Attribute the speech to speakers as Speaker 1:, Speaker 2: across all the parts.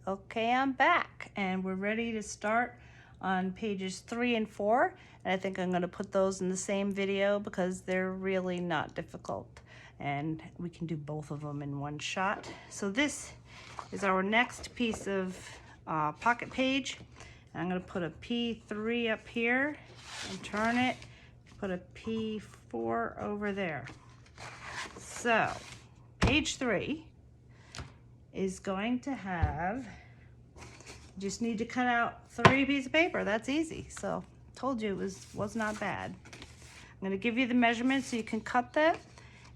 Speaker 1: Okay, I'm back and we're ready to start on pages 3 and 4. And I think I'm going to put those in the same video because they're really not difficult and we can do both of them in one shot. So this is our next piece of pocket page. I'm going to put a P3 up here and turn it, put a P4 over there. So page 3 is going to have, just need to cut out 3 pieces of paper. That's easy. So told you it was not bad. I'm going to give you the measurements so you can cut that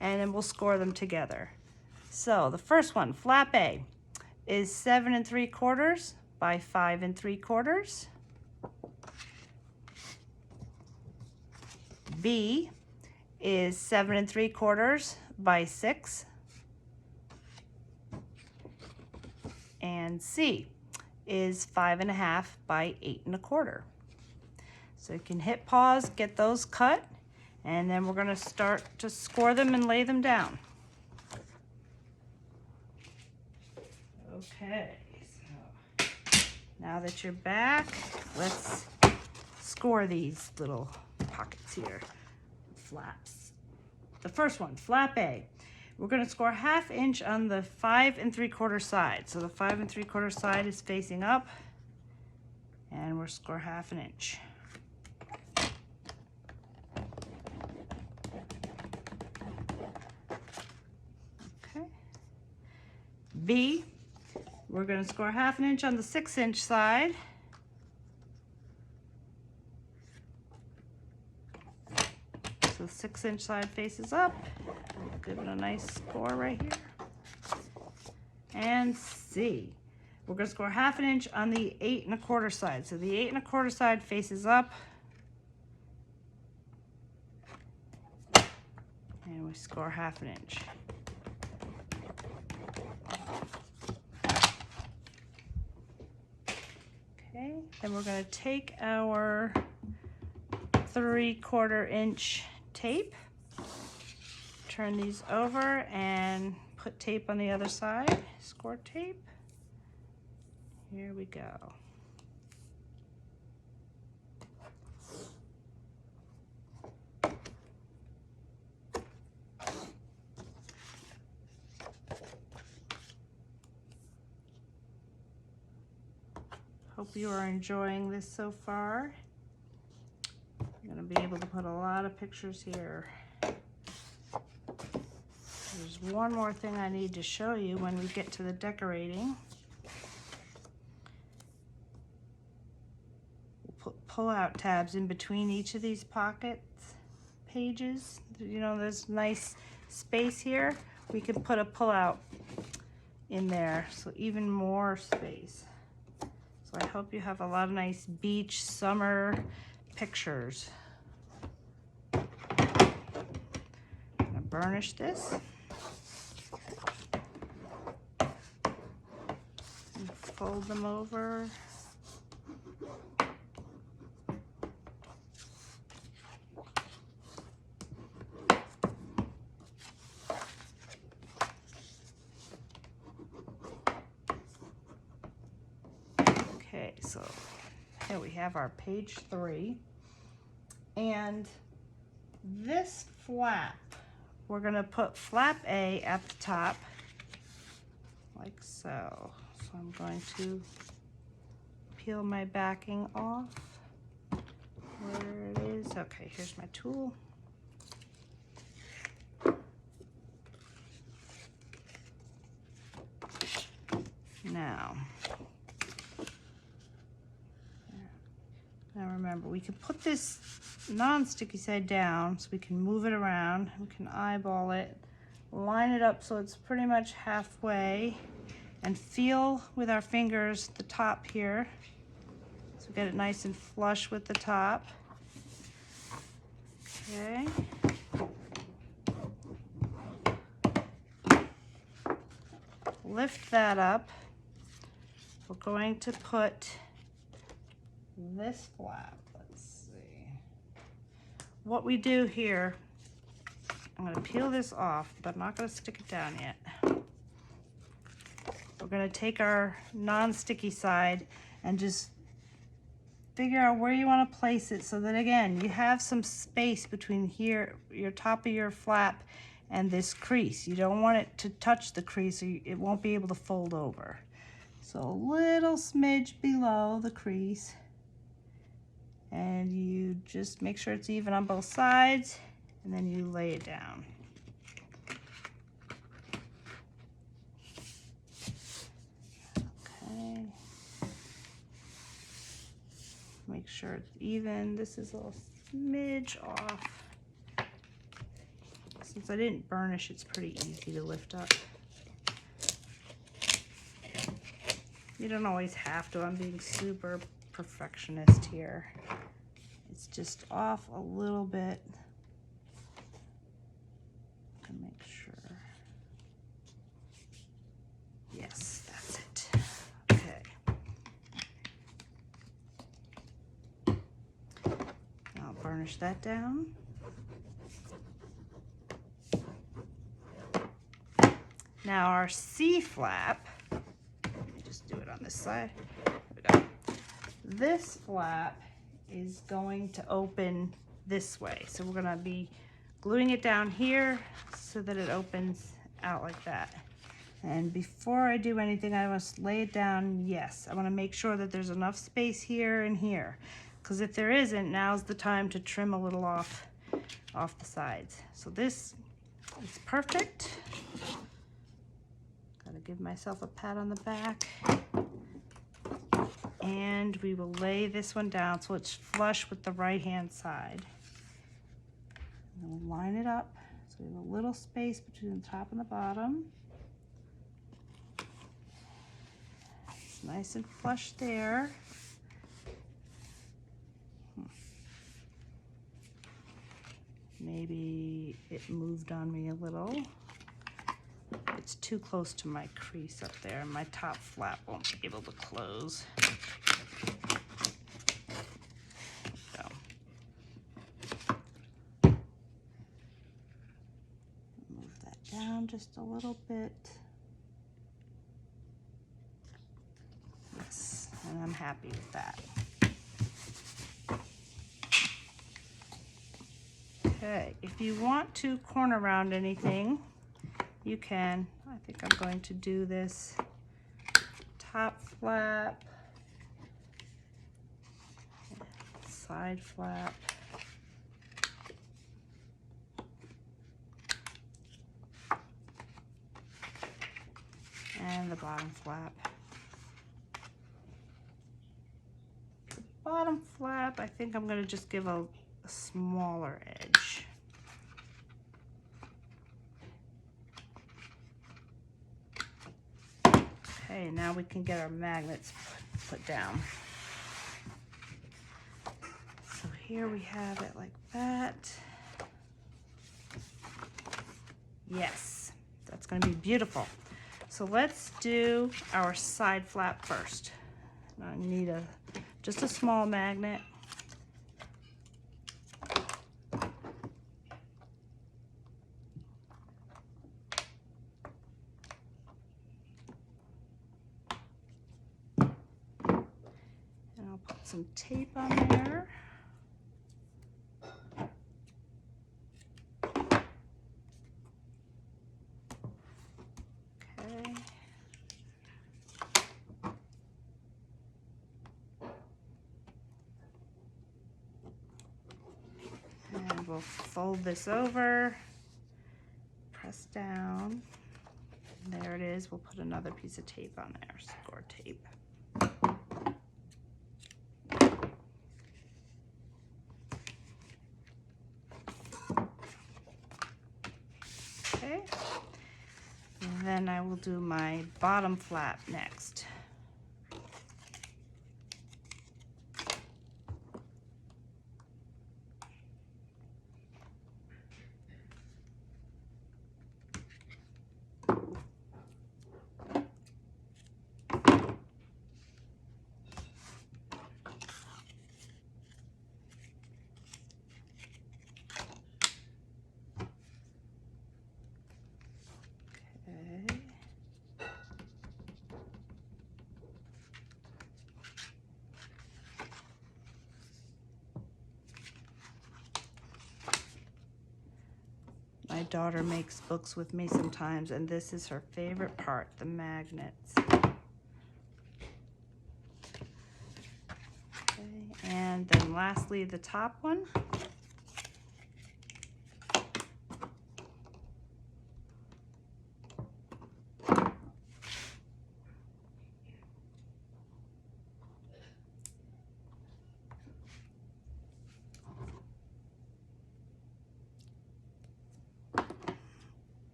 Speaker 1: and then we'll score them together. So the first one, flap A, is 7 3/4 by 5 3/4. B is 7 3/4 by 6. And C is 5 1/2 by 8 1/4. So you can hit pause, get those cut, and then we're going to start to score them and lay them down. Okay, so now that you're back, let's score these little pockets here, flaps. The first one, flap A. We're going to score 1/2 inch on the 5 3/4 side. So the 5 3/4 side is facing up, and we'll score 1/2 inch. Okay. B, we're going to score 1/2 inch on the 6 inch side. So the 6 inch side faces up. We'll give it a nice score right here. And C, we're going to score 1/2 inch on the 8 1/4 side. So the 8 1/4 side faces up. And we score 1/2 inch. Okay, then we're going to take our 3/4 inch tape, turn these over and put tape on the other side, score tape. Here we go. Hope you are enjoying this so far. I'm going to be able to put a lot of pictures here. There's one more thing I need to show you when we get to the decorating. We'll put pull-out tabs in between each of these pockets, pages. You know, there's nice space here. We can put a pull-out in there, so even more space. So I hope you have a lot of nice beach, summer pictures. I'm gonna burnish this. And fold them over. Okay, so here we have our page 3. And this flap, we're going to put flap A at the top, like so. So I'm going to peel my backing off. Where it is. Okay, here's my tool. Now remember, we can put this non-sticky side down so we can move it around. We can eyeball it, line it up so it's pretty much halfway, and feel with our fingers the top here. So get it nice and flush with the top. Okay. Lift that up. We're going to put this flap. Let's see. What we do here, I'm going to peel this off, but I'm not going to stick it down yet. we're going to take our non-sticky side and just figure out where you want to place it so that, again, you have some space between here, your top of your flap, and this crease. You don't want it to touch the crease or it won't be able to fold over. So a little smidge below the crease, and you just make sure it's even on both sides, and then you lay it down. Okay. Make sure it's even. This is a little smidge off. Since I didn't burnish, it's pretty easy to lift up. You don't always have to. I'm being super perfectionist here. It's just off a little bit to make sure. Yes, that's it. Okay. I'll burnish that down. Now our C flap, let me just do it on this side. There we go. This flap is going to open this way. So we're gonna be gluing it down here so that it opens out like that. And before I do anything, I must lay it down. Yes, I wanna make sure that there's enough space here and here. Because if there isn't, now's the time to trim a little off the sides. So this is perfect. Gotta give myself a pat on the back. And we will lay this one down so it's flush with the right-hand side. And we'll line it up so we have a little space between the top and the bottom. It's nice and flush there. Maybe it moved on me a little. It's too close to my crease up there, and my top flap won't be able to close. So. Move that down just a little bit. Yes, and I'm happy with that. Okay, if you want to corner round anything, you can. I think I'm going to do this top flap, side flap, and the bottom flap. The bottom flap, I think I'm going to just give a smaller edge. Okay, now we can get our magnets put down. So here we have it like that. Yes, that's going to be beautiful. So let's do our side flap first. I need just a small magnet. Put some tape on there. Okay. And we'll fold this over, press down. There it is. We'll put another piece of tape on there, score tape. Okay, and then I will do my bottom flap next. My daughter makes books with me sometimes, and this is her favorite part, the magnets. Okay, and then lastly, the top one.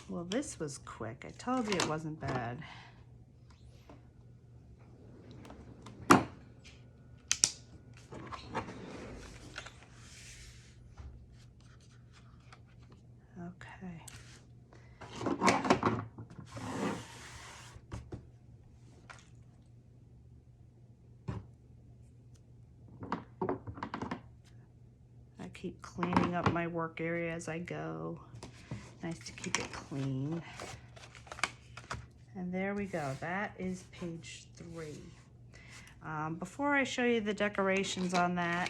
Speaker 1: Well, this was quick. I told you it wasn't bad. Okay. I keep cleaning up my work area as I go. Nice to keep it clean. And there we go. That is page 3. Before I show you the decorations on that,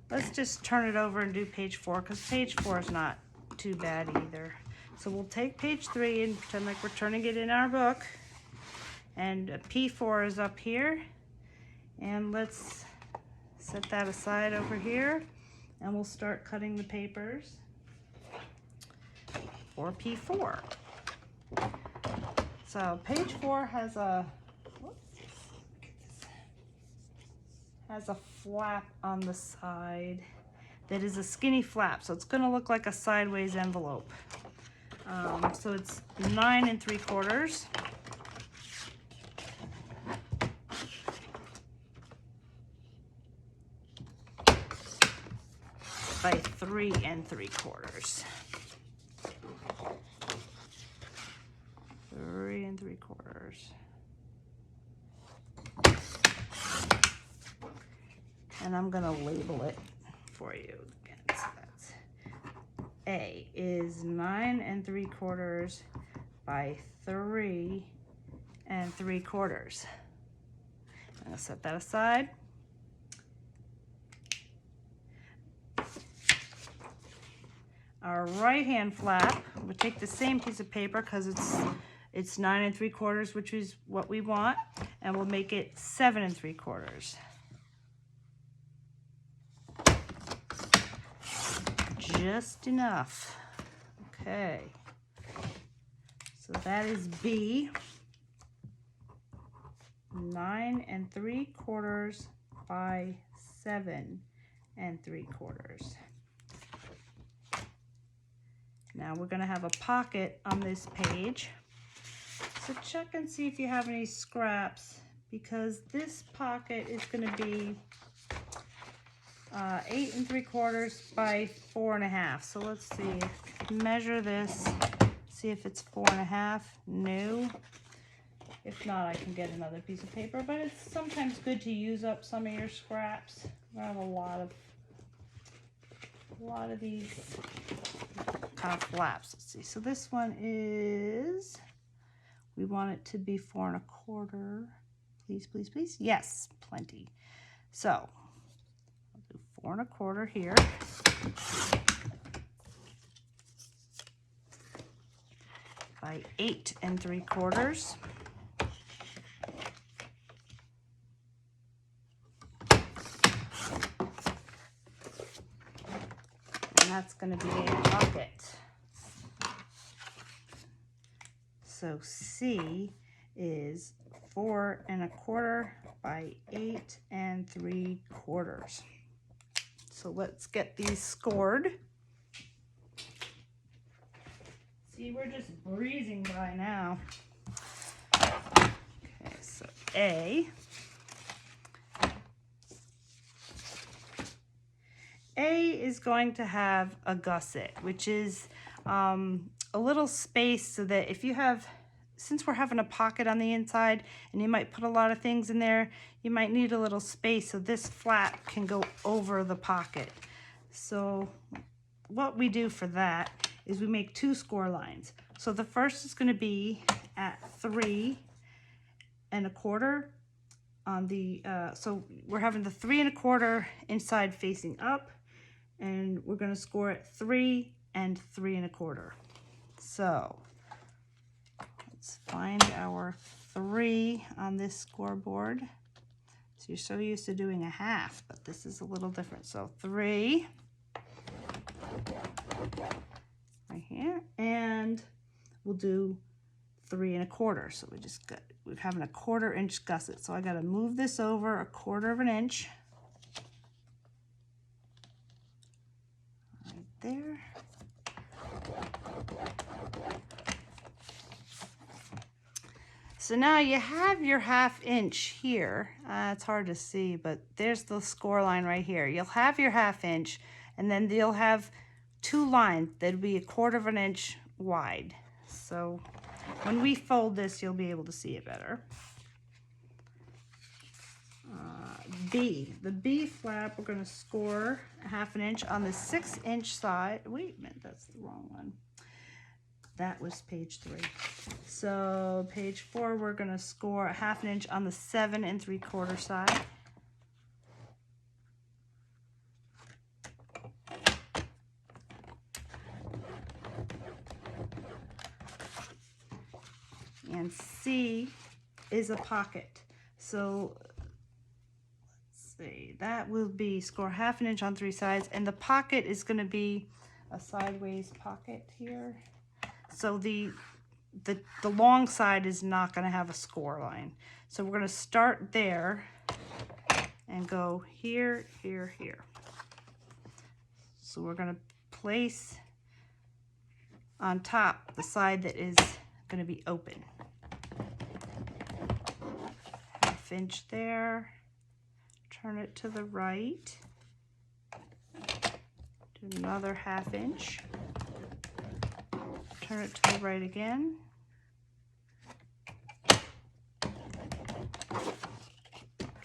Speaker 1: let's just turn it over and do page 4, because page 4 is not too bad either. So we'll take page 3 and pretend like we're turning it in our book. And P4 is up here. And let's set that aside over here. And we'll start cutting the papers for P4. So page 4 has a, flap on the side that is a skinny flap, so it's going to look like a sideways envelope. So it's 9 3/4 by 3 3/4. 3 3/4. And I'm gonna label it for you again. So that's A is 9 3/4 by 3 3/4. I'm gonna set that aside. Our right hand flap, we'll take the same piece of paper because it's 9 3/4, which is what we want, and we'll make it 7 3/4. Just enough. Okay. So that is B. 9 3/4 by 7 3/4. Now we're going to have a pocket on this page. So check and see if you have any scraps, because this pocket is going to be 8 3/4 by 4 1/2. So let's see. Measure this. See if it's 4 1/2. No. If not, I can get another piece of paper. But it's sometimes good to use up some of your scraps. I have a lot of these kind of flaps. Let's see. So this one is. We want it to be 4 1/4. Please, please, please. Yes, plenty. So. 4 1/4 here. By 8 3/4. And that's going to be a pocket. So C is 4 1/4 by 8 3/4. So let's get these scored. See, we're just breezing by now. Okay, so A is going to have a gusset, which is a little space so that if you have, since we're having a pocket on the inside and you might put a lot of things in there, you might need a little space so this flap can go over the pocket. So what we do for that is we make 2 score lines. So the first is going to be at 3 1/4 on the, so we're having the 3 1/4 inside facing up, and we're going to score it 3 and 3 1/4. So let's find our 3 on this scoreboard. So you're so used to doing a half, but this is a little different. So 3 right here, and we'll do 3 1/4. So we're having a 1/4 inch gusset. So I got to move this over a 1/4 inch. Right there. So now you have your 1/2 inch here. It's hard to see, but there's the score line right here. You'll have your 1/2 inch, and then you'll have 2 lines that'll be a 1/4 inch wide. So when we fold this, you'll be able to see it better. The B flap, we're going to score a 1/2 inch on the 6 inch side. Wait a minute, that's the wrong one. That was page 3. So page 4, we're going to score a 1/2 inch on the 7 3/4 side. And C is a pocket. So let's see, that will be score 1/2 inch on 3 sides, and the pocket is going to be a sideways pocket here. So the long side is not going to have a score line. So we're going to start there and go here, here, here. So we're going to place on top the side that is going to be open. 1/2 inch there. Turn it to the right. Do another 1/2 inch. Turn it to the right again.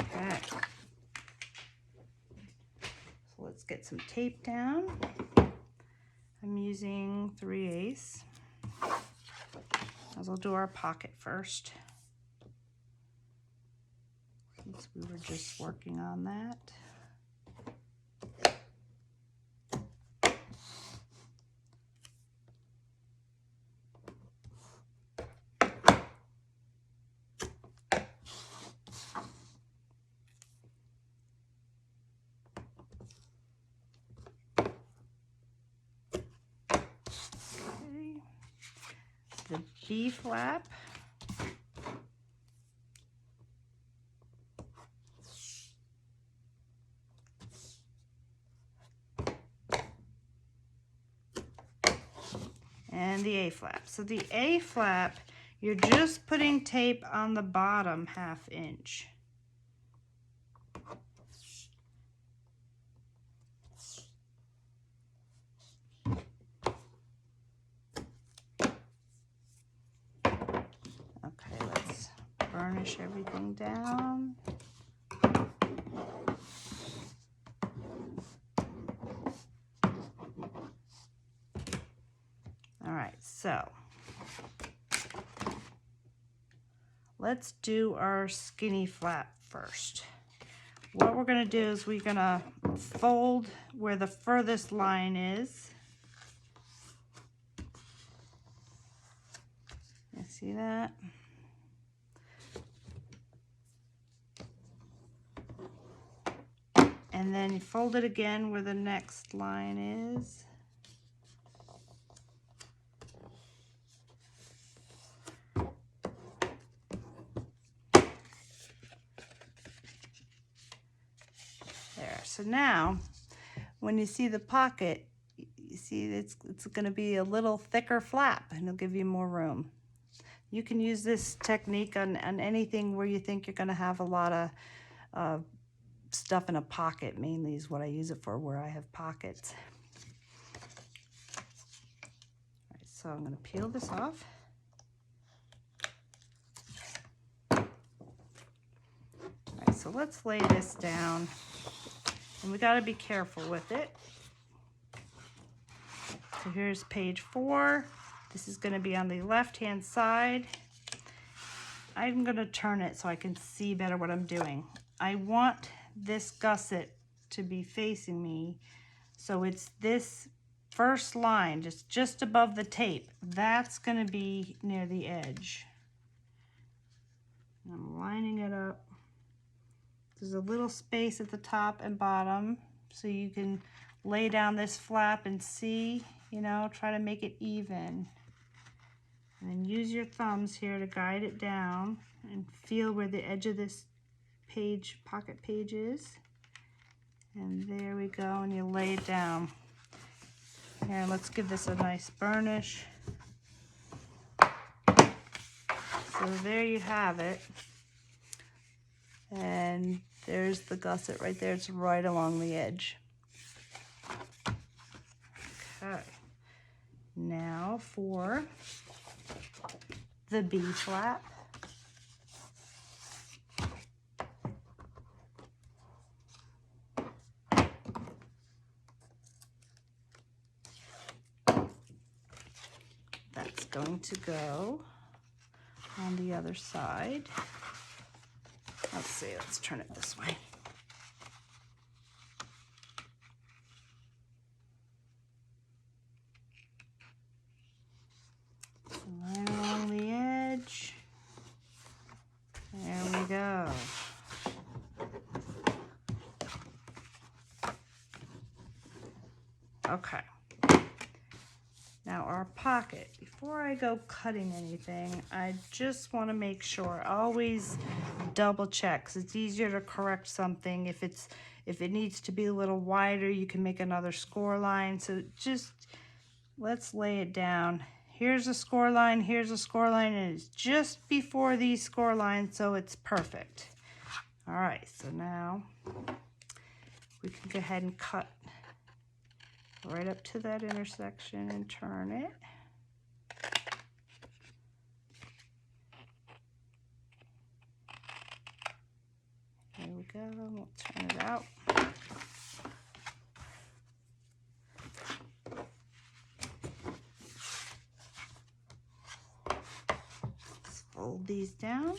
Speaker 1: Okay. So let's get some tape down. I'm using 3/8. As we'll do our pocket first, since we were just working on that. The B flap. And the A flap. So the A flap, you're just putting tape on the bottom 1/2 inch. Okay, let's burnish everything down. All right, so let's do our skinny flap first. What we're going to do is we're going to fold where the furthest line is. You see that? And then you fold it again where the next line is. There. So now, when you see the pocket, you see it's going to be a little thicker flap, and it'll give you more room. You can use this technique on anything where you think you're going to have a lot of stuff in a pocket. Mainly is what I use it for, where I have pockets. All right, so I'm going to peel this off. All right, so let's lay this down, and we got to be careful with it. So here's page 4. This is going to be on the left-hand side. I'm going to turn it so I can see better what I'm doing. I want this gusset to be facing me So it's this first line, just above the tape. That's going to be near the edge. I'm lining it up. There's a little space at the top and bottom, so you can lay down this flap and see, you know, try to make it even. And then use your thumbs here to guide it down and feel where the edge of this page, pocket page is. And there we go, and you lay it down. Here, let's give this a nice burnish. So there you have it. And there's the gusset right there. It's right along the edge. Okay. Now for the B flap. That's going to go on the other side. Let's see, let's turn it this way. Right along the edge. There we go. Okay. Now our pocket. Before I go cutting anything, I just want to make sure, always double check, 'cause it's easier to correct something. If it needs to be a little wider, you can make another score line. So just let's lay it down. Here's a score line, here's a score line, and it's just before these score lines, so it's perfect. All right, so now we can go ahead and cut right up to that intersection and turn it. There we go, we'll turn it out. Let's fold these down.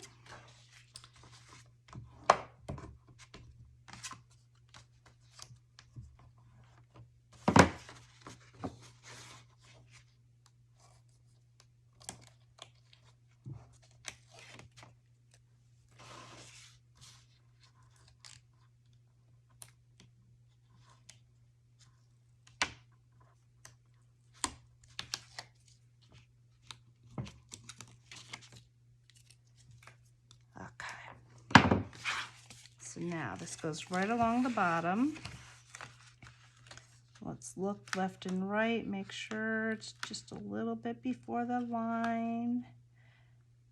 Speaker 1: So now this goes right along the bottom. Let's look left and right, make sure it's just a little bit before the line.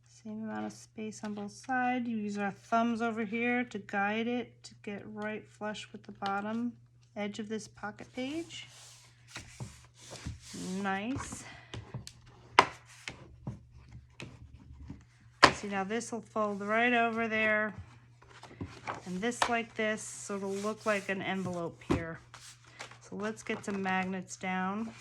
Speaker 1: Same amount of space on both sides. You use our thumbs over here to guide it to get right flush with the bottom edge of this pocket page. Nice. See, now this will fold right over there. And this like this, so it'll look like an envelope here. So let's get some magnets down.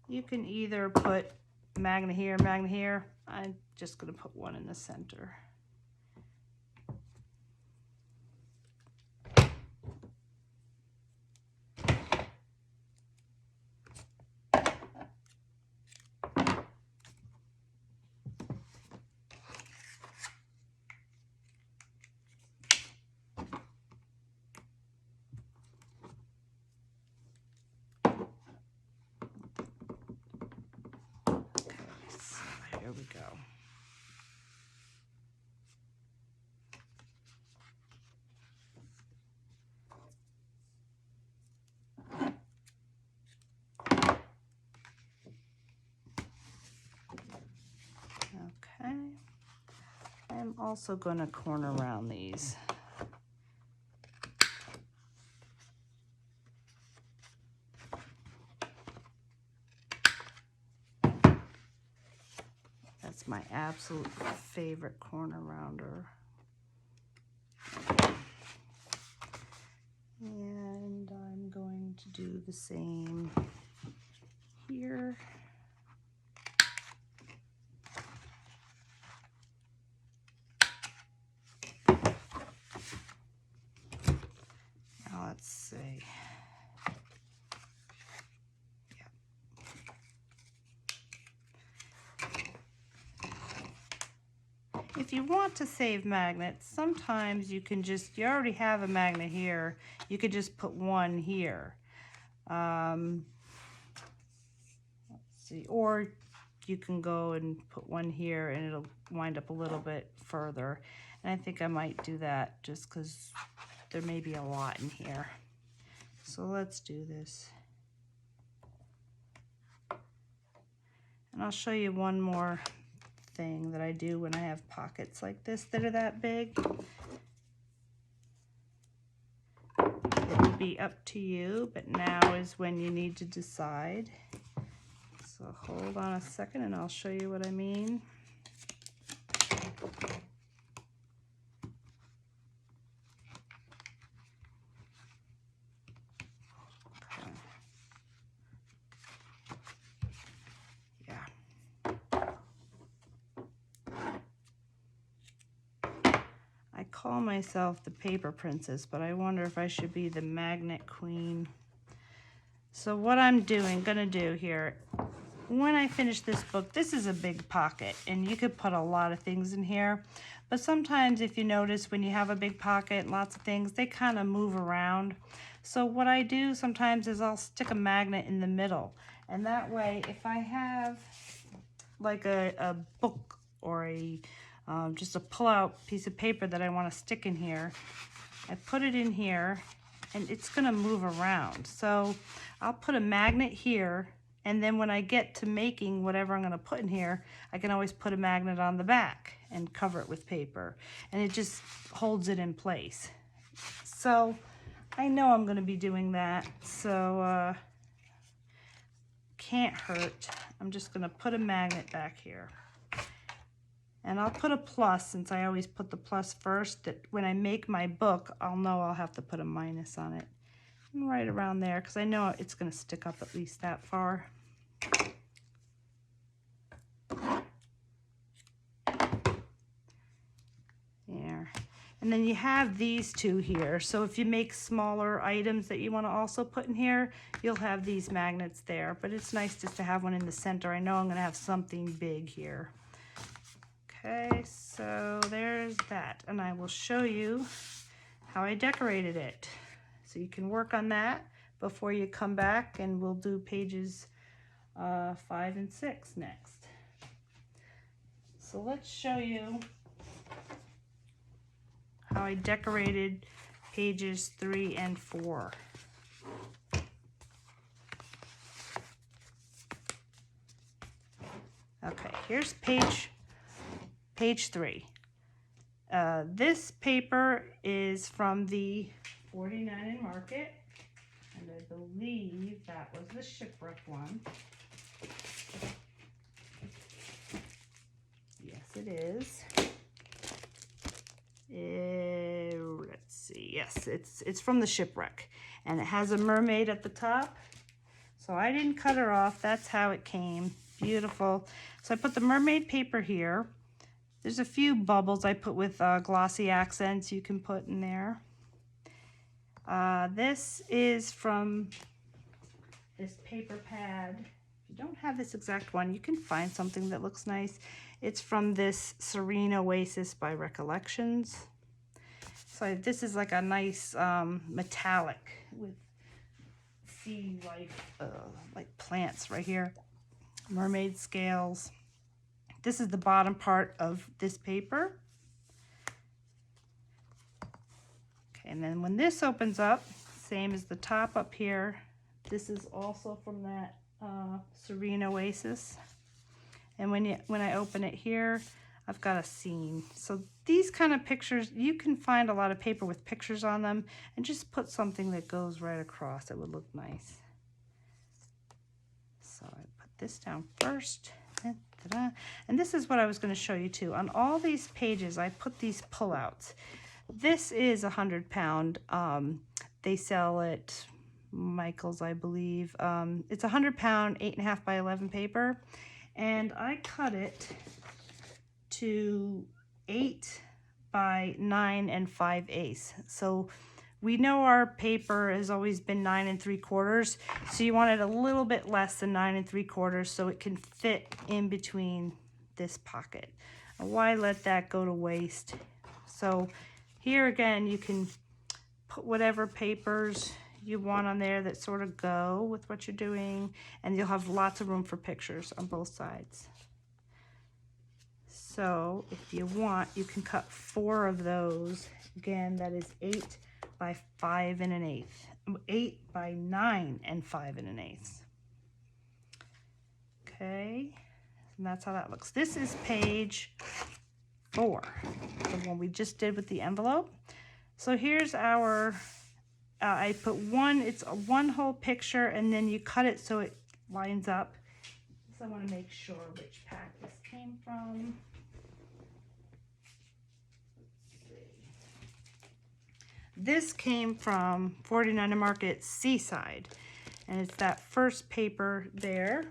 Speaker 1: You can either put magnet here, magnet here. I'm just gonna put one in the center. Here we go. Okay. I'm also going to corner around these. That's my absolute favorite corner rounder. And I'm going to do the same here. here. Now let's see. If you want to save magnets, sometimes you can just, you already have a magnet here, you could just put one here. Let's see, or you can go and put one here and it'll wind up a little bit further. And I think I might do that just because there may be a lot in here. So let's do this. And I'll show you one more thing that I do when I have pockets like this that are that big. It would be up to you, but now is when you need to decide. So hold on a second and I'll show you what I mean. I call myself the paper princess, but I wonder if I should be the magnet queen. So what I'm gonna do here, when I finish this book, this is a big pocket and you could put a lot of things in here, but sometimes if you notice when you have a big pocket and lots of things, they kind of move around. So what I do sometimes is I'll stick a magnet in the middle, and that way if I have like a book or a just a pull-out piece of paper that I want to stick in here, I put it in here and it's going to move around. So I'll put a magnet here, and then when I get to making whatever I'm going to put in here, I can always put a magnet on the back and cover it with paper, and it just holds it in place. So I know I'm going to be doing that, so can't hurt. I'm just going to put a magnet back here. And I'll put a plus, since I always put the plus first, that when I make my book, I'll know I'll have to put a minus on it. And right around there, because I know it's going to stick up at least that far. There. And then you have these two here. So if you make smaller items that you want to also put in here, you'll have these magnets there. But it's nice just to have one in the center. I know I'm going to have something big here. Okay, so there's that, and I will show you how I decorated it. So you can work on that before you come back, and we'll do pages 5 and 6 next. So let's show you how I decorated pages 3 and 4. Okay, here's page 3. This paper is from the 49 in Market, and I believe that was the shipwreck one. Yes, it is. Let's see. Yes, it's from the shipwreck, and it has a mermaid at the top. So I didn't cut her off. That's how it came. Beautiful. So I put the mermaid paper here. There's a few bubbles I put with glossy accents you can put in there. This is from this paper pad. If you don't have this exact one, you can find something that looks nice. It's from this Serene Oasis by Recollections. So this is like a nice metallic with sea life, like plants right here. Mermaid scales. This is the bottom part of this paper. Okay, and then when this opens up, same as the top up here, this is also from that Serene Oasis. And when I open it here, I've got a scene. So these kind of pictures, you can find a lot of paper with pictures on them, and just put something that goes right across. It would look nice. So I put this down first. And this is what I was going to show you too. On all these pages, I put these pullouts. This is 100 pound. They sell it Michael's, I believe. It's 100-pound, 8.5 by 11 paper, and I cut it to 8 by 9 and 5/8. So we know our paper has always been 9 3/4, so you want it a little bit less than 9 3/4 so it can fit in between this pocket. Why let that go to waste? So here again, you can put whatever papers you want on there that sort of go with what you're doing, and you'll have lots of room for pictures on both sides. So if you want, you can cut 4 of those. Again, that is 8 by 5 1/8. 8 by 9 and 5 1/8. Okay, and that's how that looks. This is page 4, the one we just did with the envelope. So here's our, I put one, it's a one whole picture, and then you cut it so it lines up. So I want to make sure which pack this came from. This came from 49 Market Seaside, and it's that first paper there.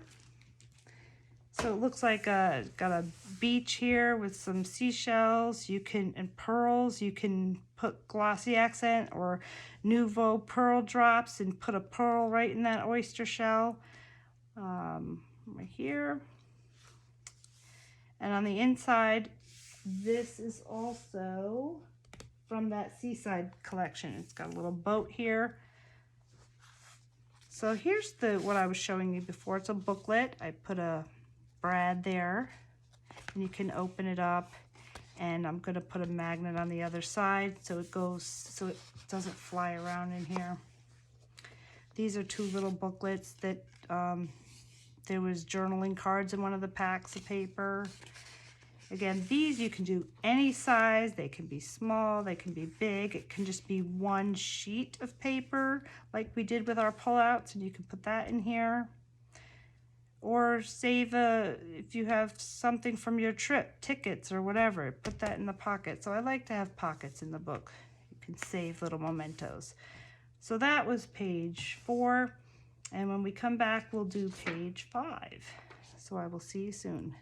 Speaker 1: So it looks like got a beach here with some seashells. You can, and pearls, you can put glossy accent or nouveau pearl drops and put a pearl right in that oyster shell, right here. And on the inside, this is also from that Seaside collection. It's got a little boat here. So here's what I was showing you before. It's a booklet. I put a brad there, and you can open it up, and I'm going to put a magnet on the other side so it goes, so it doesn't fly around in here. These are 2 little booklets that there was journaling cards in one of the packs of paper. Again, these you can do any size. They can be small, they can be big. It can just be one sheet of paper like we did with our pullouts, and you can put that in here. Or save if you have something from your trip, tickets or whatever, put that in the pocket. So I like to have pockets in the book. You can save little mementos. So that was page 4. And when we come back, we'll do page 5. So I will see you soon.